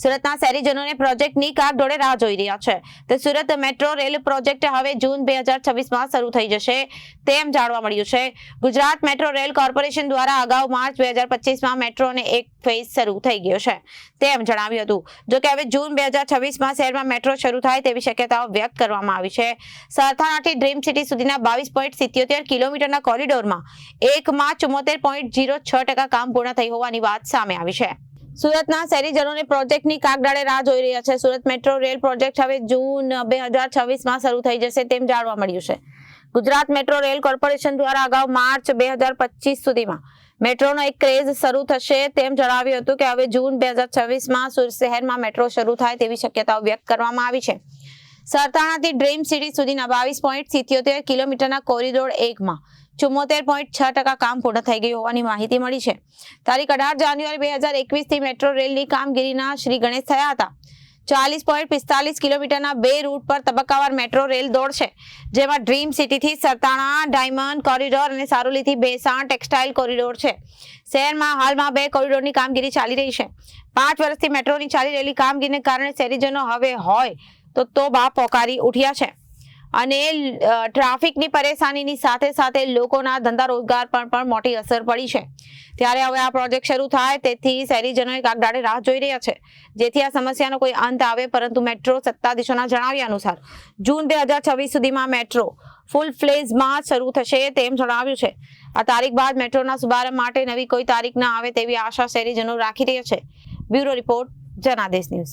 સુરતના શહેરીજનોને પ્રોજેક્ટની કાગડોળે રાહ જોઈ રહ્યા છે. તો સુરત મેટ્રો રેલ પ્રોજેક્ટ હવે જૂન 2026માં શરૂ થઈ જશે તેમ જાણવા મળ્યું છે. ગુજરાત મેટ્રો રેલ કોર્પોરેશન દ્વારા અગાઉ માર્ચ 2025માં મેટ્રોને એક ફેઝ શરૂ થઈ ગયો છે તેમ જણાવ્યું હતું. જો કે હવે જૂન 2026માં શહેરમાં મેટ્રો શરૂ થાય તેવી શક્યતાઓ વ્યક્ત કરવામાં આવી છે. સરથાણાથી ડ્રીમ સિટી સુધીના 22.77 કિલોમીટરના કોરિડોરમાં એકમાં 74.06% કામ પૂર્ણ થઈ હોવાની વાત સામે આવી છે. સુરતના શહેરીજનોને પ્રોજેક્ટની કાગડાળે રાહ જોઈ રહ્યા છે. સુરત મેટ્રો રેલ પ્રોજેક્ટ હવે જૂન 2026માં શરૂ થઈ જશે તેમ જાણવા મળ્યું છે. ગુજરાત મેટ્રો રેલ કોર્પોરેશન દ્વારા અગાઉ માર્ચ 2025 સુધીમાં મેટ્રોનો એક ક્રેઝ શરૂ થશે તેમ જણાવ્યું હતું કે હવે જૂન 2026માં સુરત શહેરમાં મેટ્રો શરૂ થાય તેવી શક્યતાઓ વ્યક્ત કરવામાં આવી છે. સરથાણાથી ડ્રીમ સિટી સુધીના 22.77 કિલોમીટરના કોરિડોર 1માં 74.6% કામ પૂર્ણ થઈ ગયું હોવાની માહિતી મળી છે. તારીખ 18 જાન્યુઆરી 2021થી મેટ્રો રેલની કામગીરીના શ્રી ગણેશ થયા હતા. 40.45 કિલોમીટરના 2 રૂટ પર તબક્કાવાર મેટ્રો રેલ દોડશે, જેમાં ડ્રીમ સિટીથી સરથાણા ડાયમંડ કોરિડોર અને સારોલીથી ભેસાણ ટેક્સટાઇલ કોરિડોર છે. શહેરમાં હાલમાં 2 કોરિડોરની કામગીરી ચાલી રહી છે. 5 વર્ષથી મેટ્રોની ચાલી રહેલી કામગીરીને કારણે શહેરીજનો હવે હોય તો તોબા પોકારી ઉઠ્યા છે અને ટ્રાફિકની પરેશાનીની સાથે સાથે લોકોના ધંધા રોજગાર પર પણ મોટી અસર પડી છે. ત્યારે હવે આ પ્રોજેક્ટ શરૂ થાય તેથી શહેરીજનોએ કાગડાળે રાહ જોઈ રહ્યા છે, જેથી આ સમસ્યાનો કોઈ અંત આવે. પરંતુ મેટ્રો સત્તાધીશોના જણાવ્યા અનુસાર જૂન 2026 સુધીમાં મેટ્રો ફૂલ ફ્લેઝમાં શરૂ થશે તેમ જણાવ્યું છે. આ તારીખ બાદ મેટ્રોના શુભારંભ માટે નવી કોઈ તારીખ ન આવે તેવી આશા શહેરીજનો રાખી રહ્યા છે. Bureau report, Janadesh news.